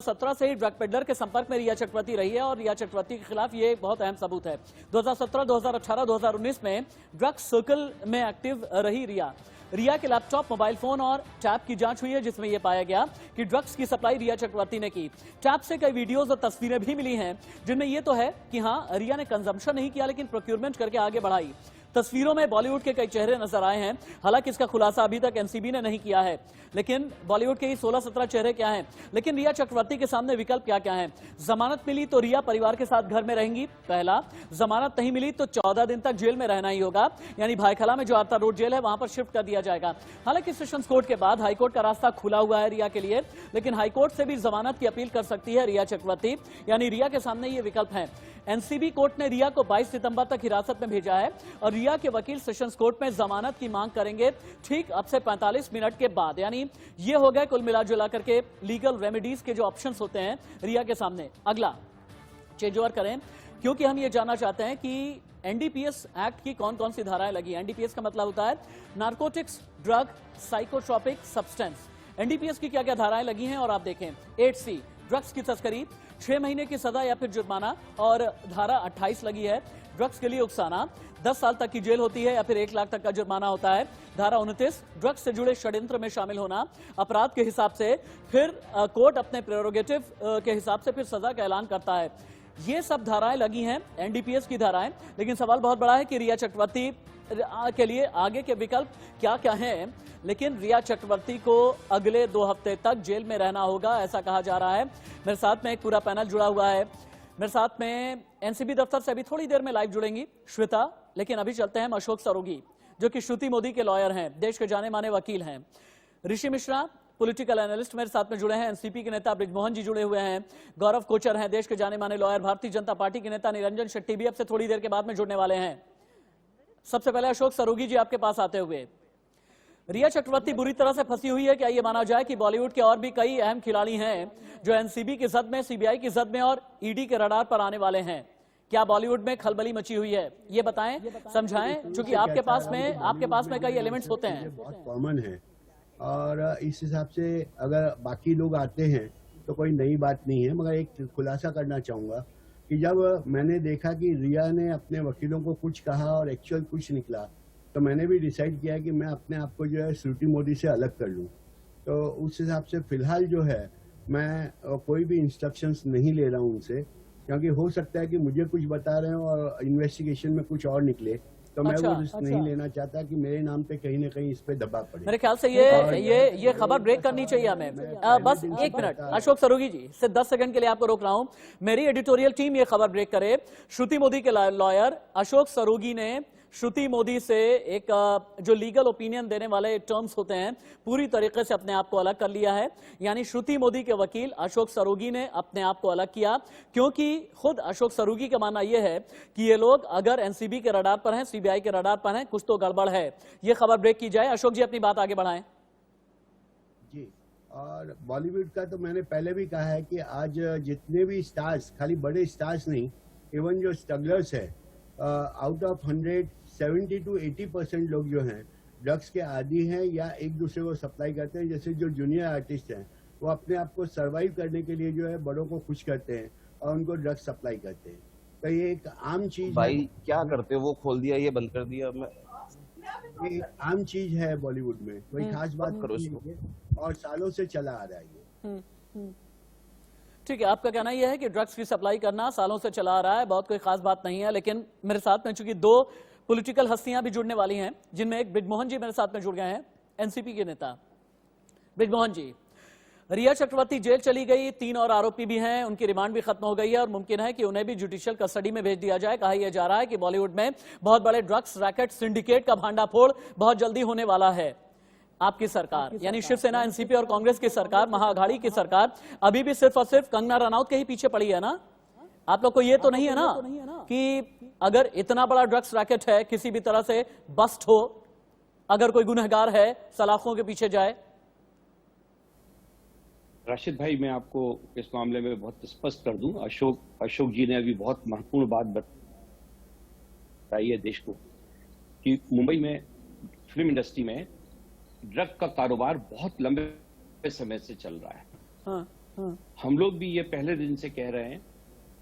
2017 से ही drug peddler के संपर्क में रिया चक्रवर्ती रही है और रिया चक्रवर्ती के खिलाफ ये बहुत अहम सबूत है। 2017, 2018, 2019 में ड्रग सर्कल में एक्टिव रही रिया के लैपटॉप, मोबाइल फोन और टैब की जांच हुई है, जिसमें यह पाया गया कि ड्रग्स की सप्लाई रिया चक्रवर्ती ने की। टैब से कई वीडियोस और तस्वीरें भी मिली हैं, जिनमें यह तो है कि हां, रिया ने कंजम्पशन नहीं किया लेकिन प्रोक्योरमेंट करके आगे बढ़ाई। तस्वीरों में बॉलीवुड के कई चेहरे नजर आए हैं। हालांकि इसका खुलासा अभी तक एनसीबी ने नहीं किया है, लेकिन बॉलीवुड के ही 16-17 चेहरे क्या हैं, लेकिन रिया चक्रवर्ती के सामने विकल्प क्या क्या हैं। जमानत मिली तो रिया परिवार के साथ घर में रहेंगी, पहला। जमानत नहीं मिली तो 14 दिन तक जेल में रहना ही होगा, यानी भाईखला में जो आरता रोड जेल है वहां पर शिफ्ट कर दिया जाएगा। हालांकि सेशंस कोर्ट के बाद हाईकोर्ट का रास्ता खुला हुआ है रिया के लिए, लेकिन हाईकोर्ट से भी जमानत की अपील कर सकती है रिया चक्रवर्ती, यानी रिया के सामने ये विकल्प है। एनसीबी कोर्ट ने रिया को 22 सितंबर तक हिरासत में भेजा है और रिया के वकील सेशंस कोर्ट में जमानत की मांग करेंगे ठीक अब से 45 मिनट के बाद। यानी ये हो गए कुल मिला जुला करके लीगल रेमेडीज के जो ऑप्शंस होते हैं रिया के सामने। अगला चेंज ओवर करें, क्योंकि हम ये जानना चाहते हैं कि एनडीपीएस एक्ट की कौन कौन सी धाराएं लगी। एनडीपीएस का मतलब होता है narcotics, drug, psychotropic substance. NDPS की क्या क्या धाराएं लगी हैं और आप देखें। 8C ड्रग्स की तस्करी, 6 महीने की सजा या फिर जुर्माना, और धारा 28 लगी है ड्रग्स के लिए उकसाना, 10 साल तक की जेल होती है या फिर 1 लाख तक का जुर्माना होता है। धारा 29 ड्रग्स से जुड़े षड्यंत्र में शामिल होना, अपराध के हिसाब से फिर कोर्ट अपने प्रेरोगेटिव के हिसाब से फिर सजा का ऐलान करता है। ये सब धाराएं लगी हैं एनडीपीएस की धाराएं, लेकिन सवाल बहुत बड़ा है कि रिया चक्रवर्ती के लिए आगे के विकल्प क्या क्या हैं। लेकिन रिया चक्रवर्ती को अगले 2 हफ्ते तक जेल में रहना होगा, ऐसा कहा जा रहा है। मेरे साथ में एक पूरा पैनल जुड़ा हुआ है। मेरे साथ में एनसीबी दफ्तर से अभी थोड़ी देर में लाइव जुड़ेंगी श्वेता, लेकिन अभी चलते हैं अशोक सरोगी, जो कि श्रुति मोदी के लॉयर हैं, देश के जाने माने वकील हैं। ऋषि मिश्रा पॉलिटिकल एनालिस्ट मेरे साथ में जुड़े हैं। एनसीपी के नेता बृजमोहन जी जुड़े हुए हैं। गौरव कोचर हैं, देश के जाने माने लॉयर। भारतीय जनता पार्टी के नेता निरंजन शेट्टी भी अब से थोड़ी देर के बाद में जुड़ने वाले हैं। सबसे पहले अशोक सरोगी जी आपके पास आते हुए, रिया चक्रवर्ती बुरी तरह से फंसी हुई है। क्या यह माना जाए कि बॉलीवुड के और भी कई अहम खिलाड़ी हैं जो एनसीबी की जद में, सीबीआई की जद में और ईडी के रडार पर आने वाले हैं? क्या बॉलीवुड में खलबली मची हुई है? ये बताएं, समझाएं, क्योंकि आपके पास में कई एलिमेंट्स होते हैं। बहुत कॉमन है और इस हिसाब से अगर बाकी लोग आते हैं तो कोई नई बात नहीं है। मगर एक खुलासा करना चाहूंगा कि जब मैंने देखा कि रिया ने अपने वकीलों को कुछ कहा और एक्चुअल कुछ निकला, तो मैंने भी डिसाइड किया कि मैं अपने आप को जो है श्रुति मोदी से अलग कर लूं। तो उस हिसाब से फिलहाल जो है मैं कोई भी इंस्ट्रक्शंस नहीं ले रहा हूं उनसे, क्योंकि हो सकता है कि मुझे कुछ बता रहे हो और इन्वेस्टिगेशन में कुछ और निकले, तो मैं वो रिस्क नहीं लेना चाहता कि मेरे नाम पे कहीं ना कहीं इस पे दबाव पड़े। मेरे ख्याल से ये खबर ब्रेक करनी चाहिए हमें। बस 1 मिनट अशोक सरोगी जी से 10 सेकंड के लिए आपको रोक रहा हूं। मेरी एडिटोरियल टीम ये खबर ब्रेक करे। श्रुति मोदी के लॉयर अशोक सरोगी ने श्रुति मोदी से एक जो लीगल ओपिनियन देने वाले टर्म्स होते हैं पूरी तरीके से अपने आप को अलग कर लिया है। यानी श्रुति मोदी के वकील अशोक सरोगी ने अपने आप को अलग किया, क्योंकि खुद अशोक सरोगी का मानना यह है कि ये लोग अगर एनसीबी के रडार पर हैं, सीबीआई के रडार पर हैं, कुछ तो गड़बड़ है। ये खबर ब्रेक की जाए। अशोक जी अपनी बात आगे बढ़ाएं। जी, और बॉलीवुड का तो मैंने पहले भी कहा है कि आज जितने भी स्टार्स, खाली बड़े स्टार्स नहीं, इवन जो स्ट्रगलर्स है, आउट ऑफ 100 70 to 80% लोग जो हैं ड्रग्स के आदी हैं या एक दूसरे को सप्लाई करते हैं। जैसे जो जूनियर आर्टिस्ट हैं वो अपने आप को सरवाइव करने के लिए जो है बड़ों को खुश करते हैं और उनको ड्रग्स सप्लाई करते हैं। तो ये एक आम चीज भाई है। क्या करते हो? वो खोल दिया, ये बंद कर दिया। ये आम चीज है बॉलीवुड में, कोई खास बात करो इसको, और सालों से चला आ रहा है ये। ठीक है, आपका कहना यह है कि ड्रग्स की सप्लाई करना सालों से चला आ रहा है, बहुत कोई खास बात नहीं है। लेकिन मेरे साथ में चूंकि 2 पॉलिटिकल हस्तियां भी जुड़ने वाली हैं, जिनमें एक बृजमोहन जी मेरे साथ में जुड़ गए हैं, एनसीपी के नेता बृजमोहन जी। रिया चक्रवर्ती जेल चली गई, 3 और आरोपी भी हैं, उनकी रिमांड भी खत्म हो गई है और मुमकिन है कि उन्हें भी जुडिशियल कस्टडी में भेज दिया जाए। कहा यह जा रहा है कि बॉलीवुड में बहुत बड़े ड्रग्स रैकेट सिंडिकेट का भांडाफोड़ बहुत जल्दी होने वाला है। आपकी सरकार यानी शिवसेना, एनसीपी और कांग्रेस की सरकार, महाअघाड़ी की सरकार अभी भी सिर्फ और सिर्फ कंगना रनौत के ही पीछे पड़ी है ना? आप लोग को ये तो नहीं है ना कि अगर इतना बड़ा ड्रग्स रैकेट है, किसी भी तरह से बस्ट हो, अगर कोई गुनहगार है सलाखों के पीछे जाए? राशिद भाई, मैं आपको इस मामले में बहुत स्पष्ट कर दूं। अशोक जी ने अभी बहुत महत्वपूर्ण बात बताई है देश को कि मुंबई में फिल्म इंडस्ट्री में ड्रग का कारोबार बहुत लंबे समय से चल रहा है। हम लोग भी ये पहले दिन से कह रहे हैं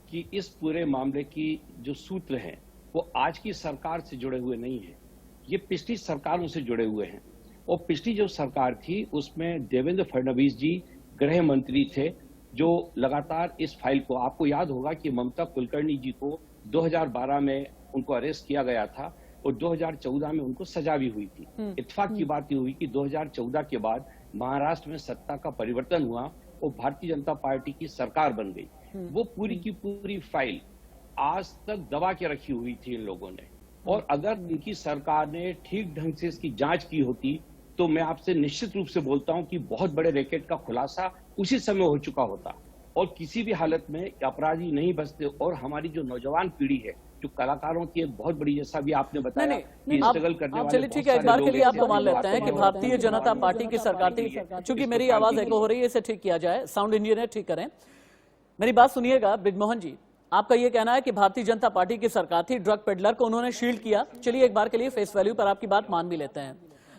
कि इस पूरे मामले की जो सूत्र हैं वो आज की सरकार से जुड़े हुए नहीं है, ये पिछली सरकारों से जुड़े हुए हैं। और पिछली जो सरकार थी उसमें देवेंद्र फडणवीस जी गृह मंत्री थे, जो लगातार इस फाइल को, आपको याद होगा कि ममता कुलकर्णी जी को 2012 में उनको अरेस्ट किया गया था और 2014 में उनको सजा भी हुई थी। इत्तेफाक की बात ये हुई कि 2014 के बाद महाराष्ट्र में सत्ता का परिवर्तन हुआ और भारतीय जनता पार्टी की सरकार बन गई। वो पूरी की पूरी फाइल आज तक दबा के रखी हुई थी इन लोगों ने, और अगर इनकी सरकार ने ठीक ढंग से इसकी जांच की होती तो मैं आपसे निश्चित रूप से बोलता हूं कि बहुत बड़े रैकेट का खुलासा उसी समय हो चुका होता और किसी भी हालत में अपराधी नहीं बचते। और हमारी जो नौजवान पीढ़ी है, जो कलाकारों की एक बहुत बड़ी, जैसा भी आपने बताया, नहीं, आप चलिए ठीक है, एक बार के लिए आपको मान लेते हैं कि भारतीय जनता पार्टी की सरकार थी। चूंकि मेरी आवाज एको हो रही है, इसे ठीक किया जाए, साउंड इंजीनियर ठीक करें। मेरी बात सुनिएगा ब्रिजमोहन जी, आपका यह कहना है कि भारतीय जनता पार्टी की सरकार थी, ड्रग पेडलर को उन्होंने शील्ड किया। चलिए एक बार के लिए फेस वैल्यू पर आपकी बात मान भी लेते हैं,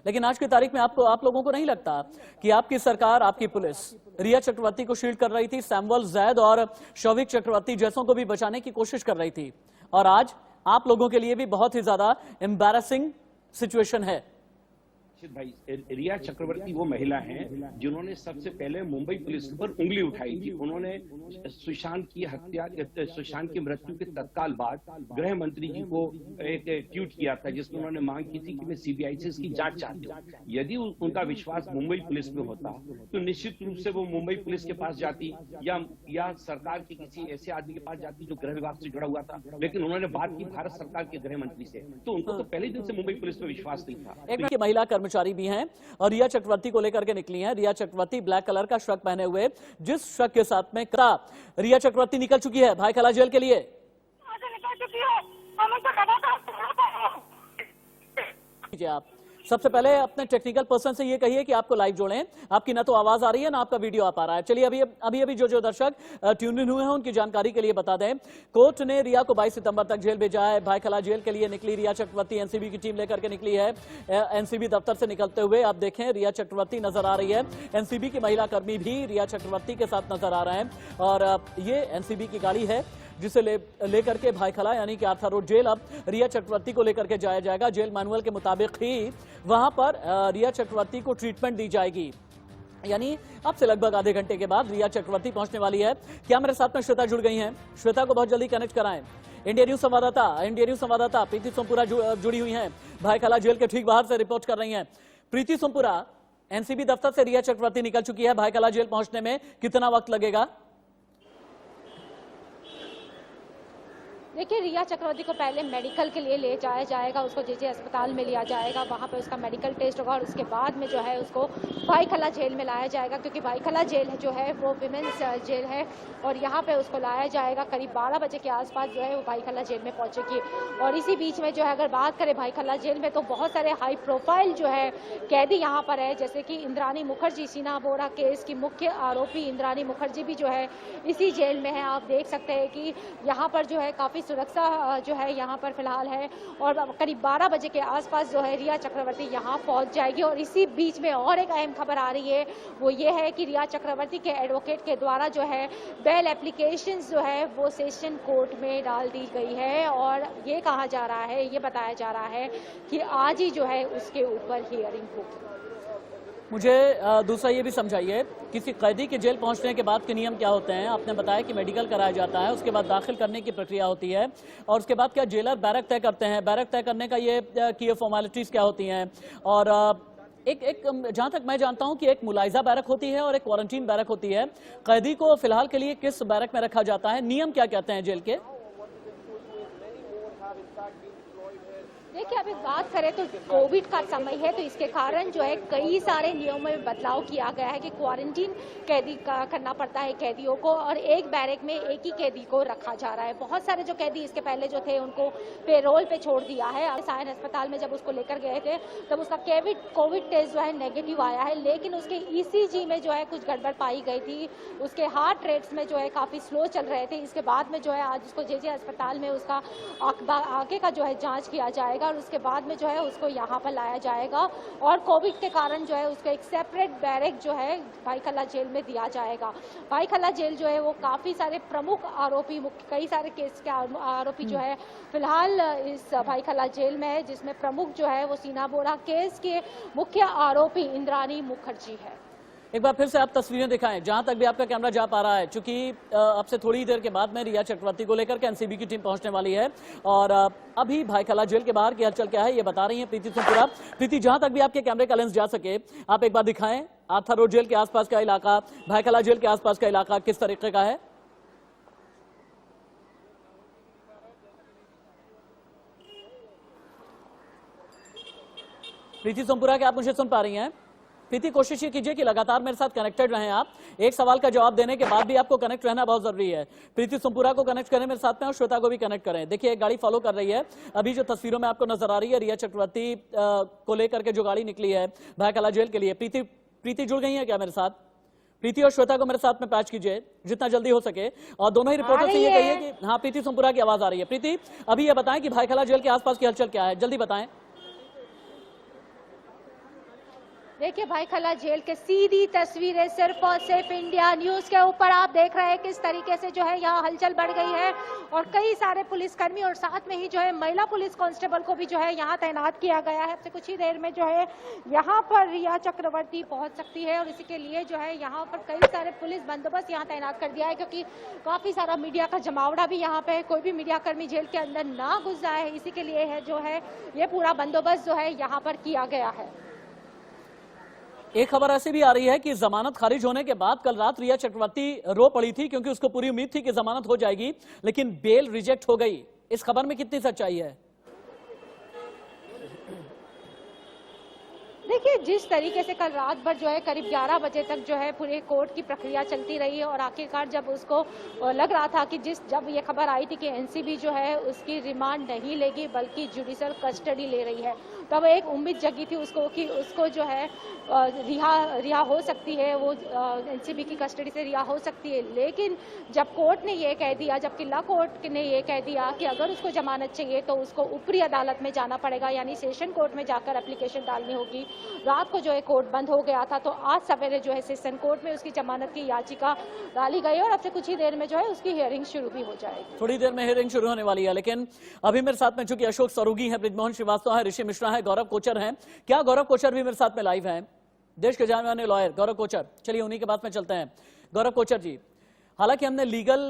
लेकिन आज की तारीख में आप लोगों को नहीं लगता कि आपकी सरकार, आपकी पुलिस रिया चक्रवर्ती को शील्ड कर रही थी, सैमुअल जैद और शौविक चक्रवर्ती जैसों को भी बचाने की कोशिश कर रही थी, और आज आप लोगों के लिए भी बहुत ही ज्यादा एम्बैरेसिंग सिचुएशन है। भाई, रिया चक्रवर्ती वो महिला हैं जिन्होंने सबसे पहले मुंबई पुलिस पर उंगली उठाई थी। उन्होंने सुशांत की हत्या, सुशांत की मृत्यु के तत्काल बाद गृह मंत्री जी को एक ट्वीट किया था जिसमें उन्होंने मांग की थी कि मैं सीबीआई से इसकी जांच चाहती हूँ। यदि उनका विश्वास मुंबई पुलिस में होता तो निश्चित रूप से वो मुंबई पुलिस के पास जाती या सरकार के किसी ऐसे आदमी के पास जाती जो गृह विभाग से जुड़ा हुआ था, लेकिन उन्होंने बात की भारत सरकार के गृह मंत्री से, तो उनको तो पहले दिन से मुंबई पुलिस में विश्वास नहीं था। एक महिला कर्मचारी भी हैं और रिया चक्रवर्ती को लेकर के निकली हैं। रिया चक्रवर्ती ब्लैक कलर का श्रग पहने हुए, जिस श्रग के साथ में रिया चक्रवर्ती निकल चुकी है भाईखला जेल के लिए। आप सबसे पहले अपने टेक्निकल पर्सन से ये कहिए कि आपको लाइव जोड़ें, आपकी ना तो आवाज आ रही है ना आपका वीडियो आ पा रहा है। चलिए अभी जो दर्शक ट्यून इन हुए हैं उनकी जानकारी के लिए बता दें, कोर्ट ने रिया को 22 सितंबर तक जेल भेजा है। भाईखला जेल के लिए निकली रिया चक्रवर्ती एनसीबी की टीम लेकर के निकली है। एनसीबी दफ्तर से निकलते हुए आप देखें रिया चक्रवर्ती नजर आ रही है, एनसीबी की महिला कर्मी भी रिया चक्रवर्ती के साथ नजर आ रहे हैं, और ये एनसीबी की गाड़ी है जिसे लेकर के भाईखला यानी कि आर्थर रोड जेल अब रिया चक्रवर्ती को लेकर के जाया जाएगा। जेल मैनुअल के मुताबिक ही वहां पर रिया चक्रवर्ती को ट्रीटमेंट दी जाएगी, यानी अब से लगभग आधे घंटे के बाद रिया चक्रवर्ती पहुंचने वाली है। क्या मेरे साथ में श्वेता जुड़ गई हैं? श्वेता को बहुत जल्दी कनेक्ट कराएं। इंडिया न्यूज संवाददाता प्रीति सोमपुरा जुड़ी हुई हैं, भाईखला जेल के ठीक बाहर से रिपोर्ट कर रही हैं। प्रीति सोमपुरा, एनसीबी दफ्तर से रिया चक्रवर्ती निकल चुकी है, भाईखला जेल पहुंचने में कितना वक्त लगेगा? देखिए, रिया चक्रवर्ती को पहले मेडिकल के लिए ले जाया जाएगा, उसको जेजे अस्पताल में लिया जाएगा, वहाँ पे उसका मेडिकल टेस्ट होगा और उसके बाद में जो है उसको भाईखला जेल में लाया जाएगा, क्योंकि भाईखला जेल जो है वो विमेंस जेल है और यहाँ पे उसको लाया जाएगा। करीब 12 बजे के आसपास जो है वो भाईखला जेल में पहुँचेगी। और इसी बीच में जो है अगर बात करें भाईखला जेल में, तो बहुत सारे हाई प्रोफाइल जो है कैदी यहाँ पर है, जैसे कि इंद्रानी मुखर्जी, शीना बोरा केस की मुख्य आरोपी इंद्रानी मुखर्जी भी जो है इसी जेल में है। आप देख सकते हैं कि यहाँ पर जो है काफ़ी सुरक्षा जो है यहाँ पर फिलहाल है, और करीब 12 बजे के आसपास जो है रिया चक्रवर्ती यहाँ पहुँच जाएगी। और इसी बीच में और एक अहम खबर आ रही है, वो ये है कि रिया चक्रवर्ती के एडवोकेट के द्वारा जो है बेल एप्लीकेशंस जो है वो सेशन कोर्ट में डाल दी गई है, और ये कहा जा रहा है, ये बताया जा रहा है कि आज ही जो है उसके ऊपर हियरिंग होगी। मुझे दूसरा ये भी समझाइए, किसी कैदी के जेल पहुंचने के बाद के नियम क्या होते हैं? आपने बताया कि मेडिकल कराया जाता है, उसके बाद दाखिल करने की प्रक्रिया होती है, और उसके बाद क्या जेलर बैरक तय करते हैं? बैरक तय करने का ये फॉर्मेलिटीज क्या होती हैं? और एक जहां तक मैं जानता हूं कि एक मुलाइजा बैरक होती है और एक क्वारंटीन बैरक होती है। कैदी को फिलहाल के लिए किस बैरक में रखा जाता है? नियम क्या कहते हैं जेल के? देखिए, अभी बात करें तो कोविड का समय है, तो इसके कारण जो है कई सारे नियमों में बदलाव किया गया है कि क्वारंटीन कैदी का करना पड़ता है कैदियों को, और एक बैरक में एक ही कैदी को रखा जा रहा है। बहुत सारे जो कैदी इसके पहले जो थे उनको पेरोल पे छोड़ दिया है। सायन अस्पताल में जब उसको लेकर गए थे तब उसका कोविड टेस्ट जो है नेगेटिव आया है, लेकिन उसके ईसीजी में जो है कुछ गड़बड़ पाई गई थी, उसके हार्ट रेट्स में जो है काफ़ी स्लो चल रहे थे। इसके बाद में जो है आज उसको जेजे अस्पताल में उसका आगे का जो है जाँच किया जाएगा। और उसके बाद में जो है उसको यहाँ पर लाया जाएगा और कोविड के कारण जो है उसको एक सेपरेट बैरक जो है भाईखला जेल में दिया जाएगा। भाईखला जेल जो है वो काफ़ी सारे प्रमुख आरोपी, कई सारे केस के आरोपी जो है फिलहाल इस भाईखला जेल में है, जिसमें प्रमुख जो है वो सीना बोरा केस के मुख्य आरोपी इंद्राणी मुखर्जी है। एक बार फिर से आप तस्वीरें दिखाएं जहां तक भी आपका कैमरा जा पा रहा है, क्योंकि अब से थोड़ी देर के बाद में रिया चक्रवर्ती को लेकर के एनसीबी की टीम पहुंचने वाली है और अभी भाईखला जेल के बाहर की हलचल क्या है ये बता रही है प्रीति सोमपुरा। प्रीति, जहां तक भी आपके कैमरे का लेंस जा सके आप एक बार दिखाएं आर्थर रोड जेल के आसपास का इलाका, भाईखला जेल के आसपास का इलाका किस तरीके का है। प्रीति सोमपुरा, क्या आप मुझे सुन पा रही हैं? प्रीति, कोशिश ये कीजिए कि लगातार मेरे साथ कनेक्टेड रहें। आप एक सवाल का जवाब देने के बाद भी आपको कनेक्ट रहना बहुत जरूरी है। प्रीति सोमपुरा को कनेक्ट करें मेरे साथ में और श्वेता को भी कनेक्ट करें। देखिए एक गाड़ी फॉलो कर रही है, अभी जो तस्वीरों में आपको नजर आ रही है रिया चक्रवर्ती को लेकर के जो गाड़ी निकली है भाईखला जेल के लिए। प्रीति जुड़ गई है क्या मेरे साथ? प्रीति और श्वेता को मेरे साथ में पैच कीजिए जितना जल्दी हो सके और दोनों ही रिपोर्टर से ये कहिए कि हाँ प्रीति सोमपुरा की आवाज आ रही है। प्रीति, अभी ये बताएं कि भाईखला जेल के आसपास की हलचल क्या है, जल्दी बताएं। देखिए भाईखला जेल के सीधी तस्वीरें सिर्फ और सिर्फ इंडिया न्यूज के ऊपर आप देख रहे हैं किस तरीके से जो है यहाँ हलचल बढ़ गई है और कई सारे पुलिसकर्मी और साथ में ही जो है महिला पुलिस कांस्टेबल को भी जो है यहाँ तैनात किया गया है। अब से कुछ ही देर में जो है यहाँ पर रिया चक्रवर्ती पहुंच सकती है और इसी के लिए जो है यहाँ पर कई सारे पुलिस बंदोबस्त यहाँ तैनात कर दिया है, क्योंकि काफी सारा मीडिया का जमावड़ा भी यहाँ पे है, कोई भी मीडिया कर्मी जेल के अंदर ना घुस जाए, इसी के लिए है जो है ये पूरा बंदोबस्त जो है यहाँ पर किया गया है। एक खबर ऐसी भी आ रही है कि जमानत खारिज होने के बाद कल रात रिया चक्रवर्ती रो पड़ी थी क्योंकि उसको पूरी उम्मीद थी कि जमानत हो जाएगी, लेकिन बेल रिजेक्ट हो गई। इस खबर में कितनी सच्चाई है? देखिए जिस तरीके से कल रात भर जो है करीब 11 बजे तक जो है पूरे कोर्ट की प्रक्रिया चलती रही है और आखिरकार जब उसको लग रहा था कि जब ये खबर आई थी कि एनसीबी जो है उसकी रिमांड नहीं लेगी बल्कि जुडिशियल कस्टडी ले रही है, तब एक उम्मीद जगी थी उसको कि उसको जो है रिहा हो सकती है, वो एनसीबी की कस्टडी से रिहा हो सकती है। लेकिन जब कोर्ट ने ये कह दिया, जब किला कोर्ट ने ये कह दिया कि अगर उसको जमानत चाहिए तो उसको ऊपरी अदालत में जाना पड़ेगा, यानी सेशन कोर्ट में जाकर एप्लीकेशन डालनी होगी। रात को जो है कोर्ट बंद हो गया था, तो आज सवेरे जो है सेशन कोर्ट में उसकी जमानत की याचिका डाली गई और अब से कुछ ही देर में जो है उसकी हियरिंग शुरू भी हो जाएगी। थोड़ी देर में हियरिंग शुरू होने वाली है, लेकिन अभी मेरे साथ में चूंकि अशोक सरूगी है, ब्रिजमोहन श्रीवास्तव है, ऋषि मिश्रा है, गौरव कोचर है। क्या गौरव कोचर भी मेरे साथ में लाइव है? देश के जाने माने लॉयर गौरव कोचर, चलिए उन्हीं के बात में चलते हैं। गौरव कोचर जी, हालांकि हमने लीगल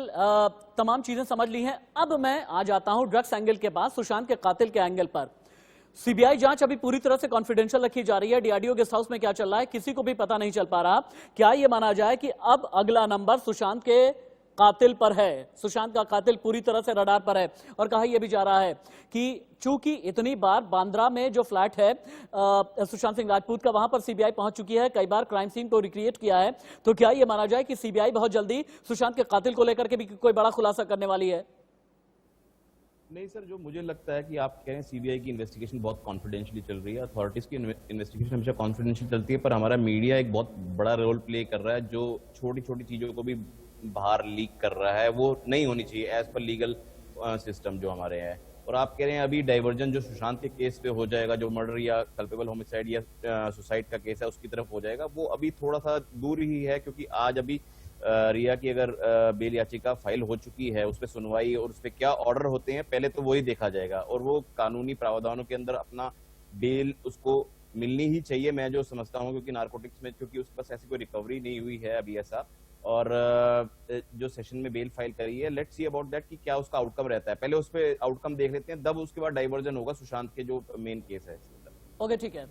तमाम चीजें समझ ली हैं, अब मैं आ जाता हूं ड्रग्स एंगल के पास, सुशांत के कातिल के एंगल पर। सीबीआई जांच अभी पूरी तरह से कॉन्फिडेंशियल रखी जा रही है। डीआरडीओ गेस्ट हाउस में क्या चल रहा है किसी को भी पता नहीं चल पा रहा। क्या यह माना जाए कि अब अगला नंबर सुशांत के कातिल पर है, सुशांत का कातिल पूरी तरह से रडार पर है? और कहा यह भी जा रहा है कि चूंकि इतनी बार बांद्रा में जो फ्लैट है सुशांत सिंह राजपूत का, वहां पर सीबीआई पहुंच चुकी है, कई बार क्राइम सीन को रिक्रिएट किया है, तो क्या यह माना जाए कि सीबीआई बहुत जल्दी सुशांत के कातिल को लेकर के भी कोई बड़ा खुलासा करने वाली है? नहीं सर, जो मुझे लगता है कि आप कह रहे हैं सीबीआई की इन्वेस्टिगेशन बहुत कॉन्फिडेंशियली चल रही है। अथॉरिटीज की इन्वेस्टिगेशन हमेशा कॉन्फिडेंशियल चलती है, पर हमारा मीडिया एक बहुत बड़ा रोल प्ले कर रहा है, जो छोटी छोटी चीजों को भी बाहर लीक कर रहा है, वो नहीं होनी चाहिए एज पर लीगल सिस्टम जो हमारे है। और आप कह रहे हैं अभी डाइवर्जन जो सुशांत के केस पे हो जाएगा, जो मर्डर या कल्पेबल होमिसाइड या सुसाइड का केस है उसकी तरफ हो जाएगा, वो अभी थोड़ा सा दूर ही है, क्योंकि आज अभी रिया की अगर बेल याचिका फाइल हो चुकी है, उस पर सुनवाई और उस पर क्या ऑर्डर होते हैं पहले तो वही देखा जाएगा, और वो कानूनी प्रावधानों के अंदर अपना बेल उसको मिलनी ही चाहिए, मैं जो समझता हूँ, क्योंकि नारकोटिक्स में क्योंकि उसके पास ऐसी कोई रिकवरी नहीं हुई है अभी ऐसा, और जो सेशन में बेल फाइल करी है, लेट्स सी अबाउट दैट कि क्या उसका आउटकम रहता है। पहले उस पर आउटकम देख लेते हैं, तब उसके बाद डाइवर्जन होगा सुशांत के जो मेन केस है। ओके ठीक है।